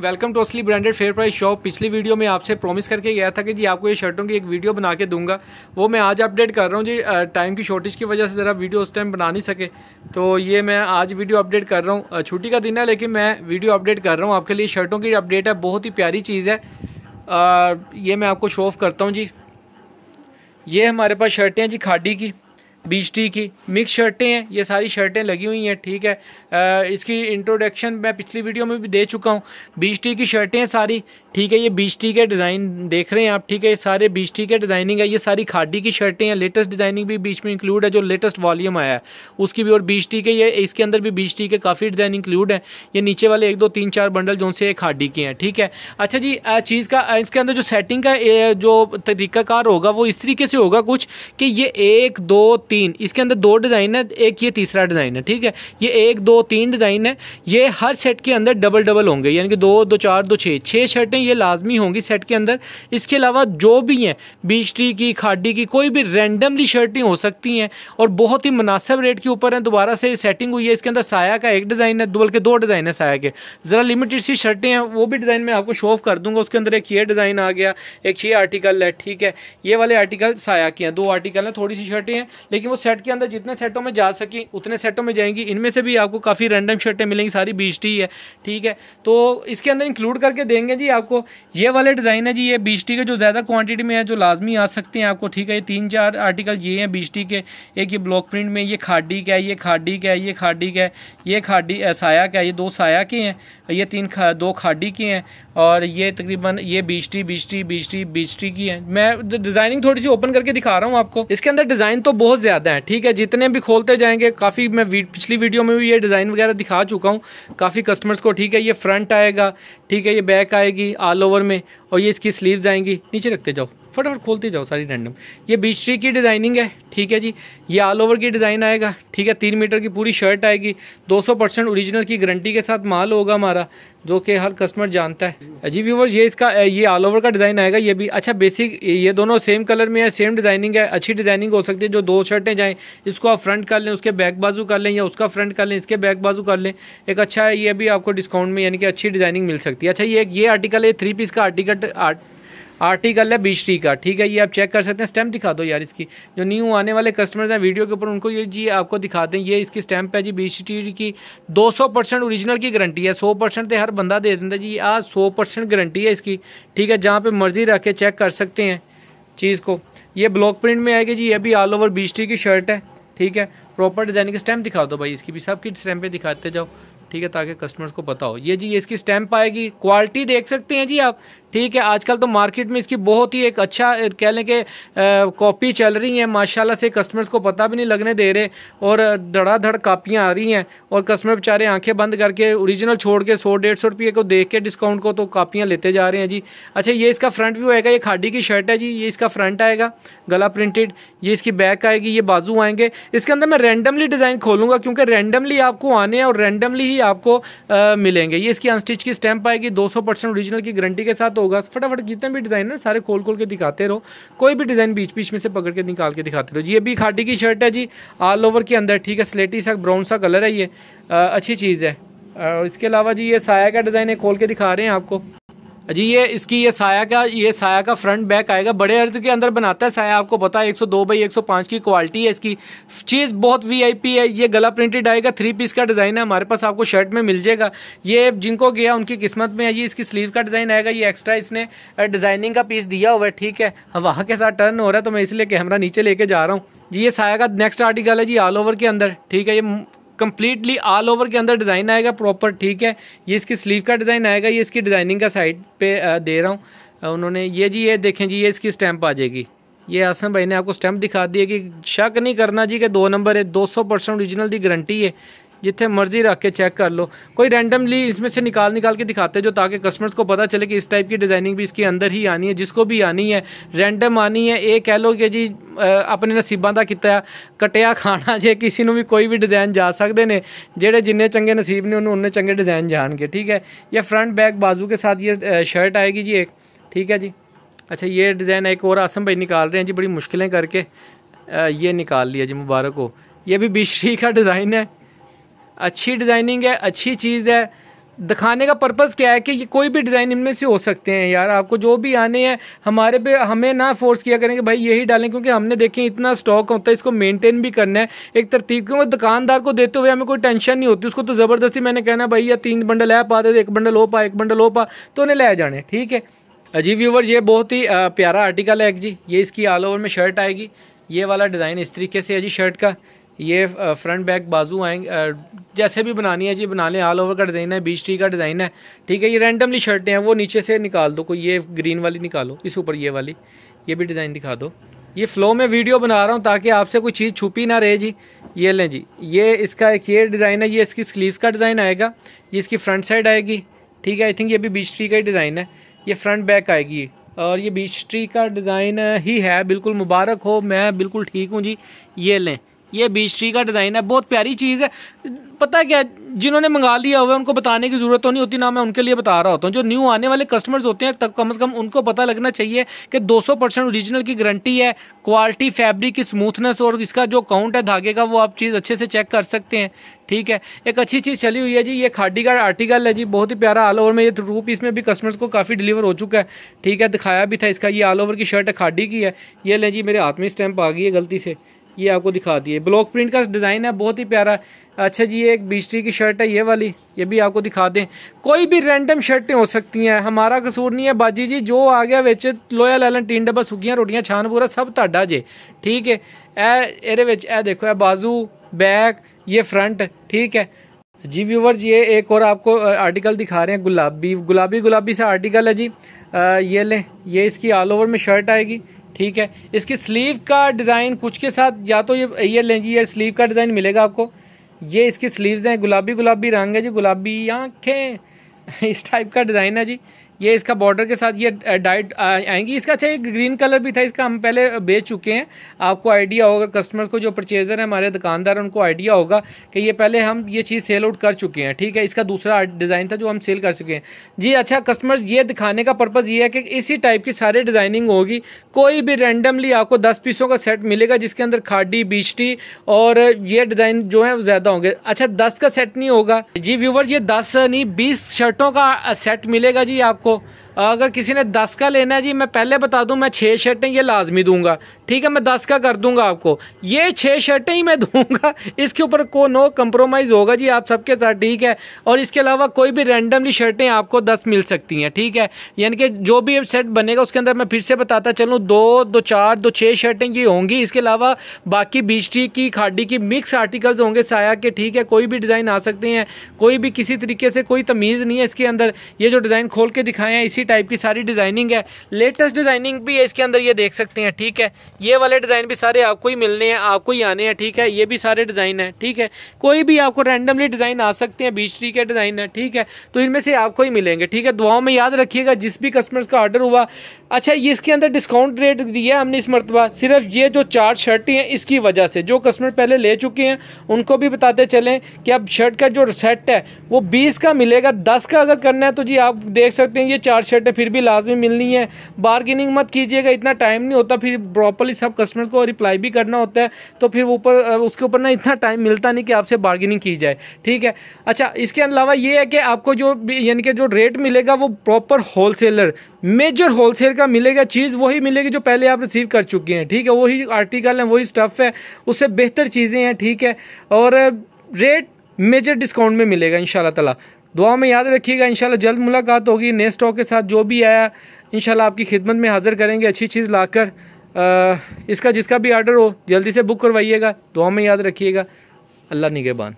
Welcome to असली branded fair price shop. पिछली video में आपसे प्रॉमिस करके गया था कि जी आपको ये शर्टों की एक वीडियो बना के दूंगा, वो मैं आज अपडेट कर रहा हूँ जी। टाइम की शॉर्टेज की वजह से ज़रा वीडियो उस टाइम बना नहीं सके, तो ये मैं आज वीडियो अपडेट कर रहा हूँ। छुट्टी का दिन है लेकिन मैं वीडियो अपडेट कर रहा हूँ आपके लिए। शर्टों की अपडेट है, बहुत ही प्यारी चीज़ है। ये मैं आपको शो ऑफ करता हूँ जी। ये हमारे पास शर्टें हैं जी खादी की, बीच की मिक्स शर्टें हैं। ये सारी शर्टें लगी हुई हैं, ठीक है। इसकी इंट्रोडक्शन मैं पिछली वीडियो में भी दे चुका हूँ। बीच की शर्टें हैं सारी, ठीक है। ये बीच के डिज़ाइन देख रहे हैं आप, ठीक है। ये सारे बीच के डिज़ाइनिंग है। ये सारी खादी की शर्टें हैं। लेटेस्ट डिज़ाइनिंग भी बीच में इंक्लूड है, जो लेटेस्ट वॉल्यूम आया है उसकी भी। और बीच के ये इसके अंदर भी बीच के काफ़ी डिज़ाइन इंक्लूड है। ये नीचे वाले 1 2 3 4 बंडल जो से खादी के हैं, ठीक है। अच्छा जी, चीज़ का इसके अंदर जो सेटिंग का जो तरीकाकार होगा वो इस तरीके से होगा कुछ कि ये 1 2 3 इसके अंदर 2 डिज़ाइन है, एक ये तीसरा डिज़ाइन है, ठीक है। ये 1 2 3 डिज़ाइन है। ये हर सेट के अंदर डबल डबल होंगे, यानी कि 2 2 4 2 6 शर्टें ये लाजमी होंगी सेट के अंदर। इसके अलावा जो भी हैं बीच की खादी की कोई भी रैंडमली शर्टें हो सकती हैं और बहुत ही मुनासिब रेट के ऊपर हैं। दोबारा से सेटिंग हुई है। इसके अंदर साया का 1 डिज़ाइन है, बल्कि 2 डिज़ाइन है साया के। ज़रा लिमिटेड सी शर्टें हैं, वो भी डिज़ाइन मैं आपको शो ऑफ कर दूंगा। उसके अंदर एक ये डिज़ाइन आ गया, एक ये आर्टिकल है, ठीक है। ये वाले आर्टिकल साया के हैं, 2 आर्टिकल हैं। थोड़ी सी शर्टें हैं लेकिन वो सेट के अंदर जितने सेटों में जा सकी उतने सेटों में जाएंगी। इनमें से भी आपको काफ़ी रैंडम शर्टें मिलेंगी, सारी बीच है, ठीक है। तो इसके अंदर इंक्लूड करके देंगे जी आपको। ये वाले डिज़ाइन है जी, ये बीच के जो ज़्यादा क्वांटिटी में है, जो लाजमी आ सकते हैं आपको, ठीक है। ये 3 4 आर्टिकल ये हैं बीच के। एक ये ब्लॉक प्रिंट में, ये खादी का है, ये खादी का है, ये खादी का है, ये खादी साया का है। ये 2 साया के हैं, ये 2 खादी के हैं। और ये तकरीबन ये बीच की है। मैं डिज़ाइनिंग थोड़ी सी ओपन करके दिखा रहा हूँ आपको। इसके अंदर डिज़ाइन तो बहुत ज़्यादा है, ठीक है। जितने भी खोलते जाएंगे काफ़ी, मैं पिछली वीडियो में भी ये डिज़ाइन वगैरह दिखा चुका हूँ काफ़ी कस्टमर्स को, ठीक है। ये फ्रंट आएगा, ठीक है। ये बैक आएगी ऑल ओवर में, और ये इसकी स्लीव्स आएंगी। नीचे रखते जाओ, फटाफट खोलते जाओ सारी रैंडम। ये बीच की डिज़ाइनिंग है, ठीक है जी। ये ऑल ओवर की डिज़ाइन आएगा, ठीक है। 3 मीटर की पूरी शर्ट आएगी। 200% ओरिजिनल की गारंटी के साथ माल होगा हमारा, जो कि हर कस्टमर जानता है जी। व्यूवर्स, ये इसका ये ऑल ओवर का डिज़ाइन आएगा। ये भी अच्छा बेसिक, ये दोनों सेम कलर में है, सेम डिज़ाइनिंग है। अच्छी डिज़ाइनिंग हो सकती है। जो 2 शर्टें जाएँ, इसको आप फ्रंट कर लें, उसके बैक बाजू कर लें, या उसका फ्रंट कर लें, इसके बैक बाजू कर लें। एक अच्छा है, ये भी आपको डिस्काउंट में, यानी कि अच्छी डिज़ाइनिंग मिल सकती है। अच्छा, ये आर्टिकल है 3 पीस का आर्टिकल है बीच का, ठीक है। ये आप चेक कर सकते हैं। स्टैम्प दिखा दो यार इसकी, जो न्यू आने वाले कस्टमर्स हैं वीडियो के ऊपर, उनको ये जी आपको दिखाते हैं। ये इसकी स्टैम्प है जी बीच की। 200% ओरिजिनल की गारंटी है। 100% तो हर बंदा दे देता जी, आज 100% गारंटी है इसकी, ठीक है। जहाँ पे मर्जी रख के चेक कर सकते हैं चीज़ को। ये ब्लॉक प्रिंट में आएगी जी। ये भी ऑल ओवर बीच की शर्ट है, ठीक है। Proper designing. स्टैम्प दिखा दो भाई इसकी भी, सबकी स्टैम्प पे दिखाते जाओ, ठीक है, ताकि कस्टमर्स को पता हो। ये जी इसकी स्टैम्प आएगी। क्वालिटी देख सकते हैं जी आप, ठीक है। आजकल तो मार्केट में इसकी बहुत ही एक अच्छा कह लें कि कॉपी चल रही है माशाल्लाह से। कस्टमर्स को पता भी नहीं लगने दे रहे, और धड़ाधड़ कापियाँ आ रही हैं, और कस्टमर बेचारे आंखें बंद करके ओरिजिनल छोड़ के 100-150 रुपये को देख के डिस्काउंट को तो कापियाँ लेते जा रहे हैं जी। अच्छा, ये इसका फ्रंट व्यू आएगा। ये खादी की शर्ट है जी। ये इसका फ्रंट आएगा गला प्रिंटेड। ये इसकी बैक आएगी, ये बाजू आएंगे। इसके अंदर मैं रैंडमली डिज़ाइन खोलूँगा, क्योंकि रैंडमली आपको आने हैं और रैंडमली ही आपको मिलेंगे। ये इसकी अनस्टिच की स्टैम्प आएगी। 200% ओरिजिनल की गारंटी के साथ होगा। फटाफट जितने भी डिज़ाइन है सारे खोल के दिखाते रहो। कोई भी डिज़ाइन बीच में से पकड़ के निकाल के दिखाते रहो जी। ये भी खादी की शर्ट है जी, ऑल ओवर के अंदर, ठीक है। स्लेटी सा ब्राउन सा कलर है ये, अच्छी चीज़ है। इसके अलावा जी ये साया का डिज़ाइन है, खोल के दिखा रहे हैं आपको जी। ये साया का फ्रंट बैक आएगा। बड़े अर्ज के अंदर बनाता है साया, आपको पता है। 102x105 की क्वालिटी है इसकी। चीज़ बहुत वीआईपी है। ये गला प्रिंटेड आएगा। 3 पीस का डिज़ाइन है, हमारे पास आपको शर्ट में मिल जाएगा। ये जिनको गया उनकी किस्मत में है जी। इसकी स्लीव का डिज़ाइन आएगा। ये एक्स्ट्रा इसने डिज़ाइनिंग का पीस दिया हुआ है, ठीक है। हवा के साथ टर्न हो रहा है तो मैं इसलिए कैमरा नीचे लेके जा रहा हूँ जी। ये साया का नेक्स्ट आर्टिकल है जी, ऑल ओवर के अंदर, ठीक है। ये कंप्लीटली ऑल ओवर के अंदर डिज़ाइन आएगा प्रॉपर, ठीक है। ये इसकी स्लीव का डिज़ाइन आएगा। ये इसकी डिज़ाइनिंग का साइड पे दे रहा हूँ उन्होंने। ये जी ये देखें जी, ये इसकी स्टैंप आ जाएगी। ये आसम भाई ने आपको स्टैंप दिखा दी है कि शक नहीं करना जी कि 2 नंबर है। 200% ओरिजिनल की गारंटी है। जितने मर्जी रख के चेक कर लो। कोई रैंडमली इसमें से निकाल के दिखाते जो, ताकि कस्टमर्स को पता चले कि इस टाइप की डिज़ाइनिंग भी इसके अंदर ही आनी है। जिसको भी आनी है रैंडम आनी है। ये कह लो कि जी अपने नसीबां दा किता कटिया खाना जे। किसी को भी कोई भी डिज़ाइन जा सकते हैं। जेडे जिन्ने चंगे नसीब ने उन्होंने चंगे डिज़ाइन जाएंगे, ठीक है। ये फ्रंट बैक बाजू के साथ ये शर्ट आएगी जी एक, ठीक है जी। अच्छा, ये डिज़ाइन एक और आसम भाई निकाल रहे हैं जी, बड़ी मुश्किलें करके ये निकाल लिया जी, मुबारक हो। ये भी बीच का डिज़ाइन है। अच्छी डिज़ाइनिंग है, अच्छी चीज़ है। दिखाने का पर्पज़ क्या है कि ये कोई भी डिज़ाइन इनमें से हो सकते हैं यार, आपको जो भी आने हैं हमारे पे हमें ना फोर्स किया करें कि भाई यही डालें, क्योंकि हमने देखें इतना स्टॉक होता है, इसको मेंटेन भी करना है एक तरतीब, क्योंकि दुकानदार को देते हुए हमें कोई टेंशन नहीं होती, उसको तो ज़बरदस्ती मैंने कहना भाई या 3 बंडल है पा दे, 1 बंडल हो पा, 1 बंडल हो पा, तो उन्हें ले जाने। ठीक है जी व्यूवर्स, ये बहुत ही प्यारा आर्टिकल है जी। ये इसकी ऑल ओवर में शर्ट आएगी, ये वाला डिज़ाइन इस तरीके से है जी शर्ट का। ये फ्रंट बैक बाजू आएंगे, जैसे भी बनानी है जी बना लें। ऑल ओवर का डिज़ाइन है, बीच ट्री का डिज़ाइन है। ठीक है, ये रैंडमली शर्टें हैं, वो नीचे से निकाल दो, कोई ये ग्रीन वाली निकालो, इस ऊपर ये वाली, ये भी डिज़ाइन दिखा दो। ये फ्लो में वीडियो बना रहा हूँ ताकि आपसे कोई चीज़ छुपी ना रहे जी। ये लें जी, ये इसका एक ये डिज़ाइन है, ये इसकी स्लीव्स का डिज़ाइन आएगा, ये इसकी फ्रंट साइड आएगी। ठीक है, आई थिंक ये भी बीच ट्री का ही डिज़ाइन है। ये फ्रंट बैक आएगी और ये बीच ट्री का डिज़ाइन ही है। बिल्कुल मुबारक हो, मैं बिल्कुल ठीक हूँ जी। ये लें, ये बीच ट्री का डिज़ाइन है, बहुत प्यारी चीज़ है। पता है क्या, जिन्होंने मंगा लिया हुआ है उनको बताने की ज़रूरत तो नहीं होती, ना मैं उनके लिए बता रहा होता हूँ। जो न्यू आने वाले कस्टमर्स होते हैं तब कम से कम उनको पता लगना चाहिए कि 200% ओरिजिनल की गारंटी है, क्वालिटी, फैब्रिक की स्मूथनेस और इसका जो काउंट है धागे का वो आप चीज़ अच्छे से चेक कर सकते हैं। ठीक है, एक अच्छी चीज़ चली हुई है जी, ये खादी का आर्टिकल है जी, बहुत ही प्यारा ऑल ओवर में। ये रूप इसमें भी कस्टमर्स को काफ़ी डिलीवर हो चुका है। ठीक है, दिखाया भी था इसका। ये ऑल ओवर की शर्ट है, खादी की है। ये ले जी, मेरे हाथ में स्टैंप आ गई है गलती से, ये आपको दिखा दिए। ब्लॉक प्रिंट का डिज़ाइन है, बहुत ही प्यारा। अच्छा जी, ये एक बीच ट्री की शर्ट है, ये वाली, ये भी आपको दिखा दें। कोई भी रैंडम शर्टें हो सकती हैं, हमारा कसूर नहीं है बाजी जी। जो आ गया विच लोया लैलन 3 डब्बा सुखियां रोटियां छान पूरा सब ਤੁਹਾਡਾ जे। ठीक है, ਇਹਦੇ ਵਿੱਚ ਇਹ देखो, ਇਹ बाजू, बैक, ये फ्रंट। ठीक है जी व्यूवर्स, ये एक और आपको आर्टिकल दिखा रहे हैं, गुलाबी सा आर्टिकल है जी। ये लें, ये इसकी ऑल ओवर में शर्ट आएगी। ठीक है, इसकी स्लीव का डिज़ाइन कुछ के साथ, या तो ये लें जी, ये स्लीव का डिज़ाइन मिलेगा आपको। ये इसकी स्लीव्स हैं, गुलाबी रंग है जी, गुलाबी आंखें इस टाइप का डिज़ाइन है जी। ये इसका बॉर्डर के साथ ये डाइट आएंगी। इसका अच्छा एक ग्रीन कलर भी था, इसका हम पहले बेच चुके हैं, आपको आइडिया होगा। कस्टमर्स को जो परचेजर है हमारे दुकानदार, उनको आइडिया होगा कि ये पहले हम ये चीज़ सेल आउट कर चुके हैं। ठीक है, इसका दूसरा डिज़ाइन था जो हम सेल कर चुके हैं जी। अच्छा, कस्टमर्स ये दिखाने का पर्पज़ ये है कि इसी टाइप की सारे डिज़ाइनिंग होगी। कोई भी रैंडमली आपको 10 पीसों का सेट मिलेगा जिसके अंदर खादी, बीच टी और ये डिज़ाइन जो है वो ज़्यादा होंगे। अच्छा, 10 का सेट नहीं होगा जी व्यूवर्स, ये 10 नहीं 20 शर्टों का सेट मिलेगा जी आपको। अगर किसी ने 10 का लेना है जी, मैं पहले बता दूं, मैं 6 शर्टें ये लाजमी दूंगा। ठीक है, मैं 10 का कर दूंगा आपको, ये 6 शर्टें ही मैं दूंगा, इसके ऊपर को नो कंप्रोमाइज़ होगा जी आप सबके साथ। ठीक है, और इसके अलावा कोई भी रैंडमली शर्टें आपको 10 मिल सकती हैं। ठीक है, यानी कि जो भी सेट बनेगा उसके अंदर मैं फिर से बताता चलूँ, 2 4 2 6 शर्टें ये होंगी। इसके अलावा बाकी बीच टी की, खादी की मिक्स आर्टिकल्स होंगे, साया के। ठीक है, कोई भी डिज़ाइन आ सकते हैं, कोई भी किसी तरीके से कोई तमीज़ नहीं है इसके अंदर। ये जो डिज़ाइन खोल के दिखाए हैं इसी टाइप की सारी डिज़ाइनिंग है, लेटेस्ट डिज़ाइनिंग भी है इसके अंदर, ये देख सकते हैं। ठीक है, ये वाले डिज़ाइन भी सारे आपको ही मिलने हैं, आपको ही आने हैं। ठीक है, ये भी सारे डिज़ाइन है। ठीक है, कोई भी आपको रैंडमली डिज़ाइन आ सकते हैं, बीच ट्री के डिज़ाइन है। ठीक है, तो इनमें से आपको ही मिलेंगे। ठीक है, दुआओं में याद रखिएगा जिस भी कस्टमर्स का ऑर्डर हुआ। अच्छा, ये इसके अंदर डिस्काउंट रेट दिया है हमने इस मरतबा, सिर्फ ये जो 4 शर्टें हैं इसकी वजह से। जो कस्टमर पहले ले चुके हैं उनको भी बताते चलें कि अब शर्ट का जो सेट है वो 20 का मिलेगा। 10 का अगर करना है तो जी आप देख सकते हैं, ये 4 शर्टें फिर भी लाजमी मिलनी है। बार्गेनिंग मत कीजिएगा, इतना टाइम नहीं होता, फिर प्रॉपर्ली सब कस्टमर्स को रिप्लाई भी करना होता है, तो फिर ऊपर उसके ऊपर ना इतना टाइम मिलता नहीं कि आपसे बार्गेनिंग की जाए। ठीक है, अच्छा, इसके अलावा ये है कि आपको जो यानी कि जो रेट मिलेगा वो प्रॉपर होलसेलर, मेजर होलसेल का मिलेगा। चीज़ वही मिलेगी जो पहले आप रिसीव कर चुके हैं। ठीक है, वही आर्टिकल है, वही स्टफ़ है, उससे बेहतर चीज़ें हैं। ठीक है, और रेट मेजर डिस्काउंट में मिलेगा इंशाल्लाह ताला। दुआ में याद रखिएगा, इंशाल्लाह जल्द मुलाकात होगी नए स्टॉक के साथ। जो भी आया इंशाल्लाह आपकी खिदमत में हाजिर करेंगे अच्छी चीज़ लाकर। इसका जिसका भी ऑर्डर हो जल्दी से बुक करवाइएगा। दुआ में याद रखिएगा। अल्लाह निगहबान।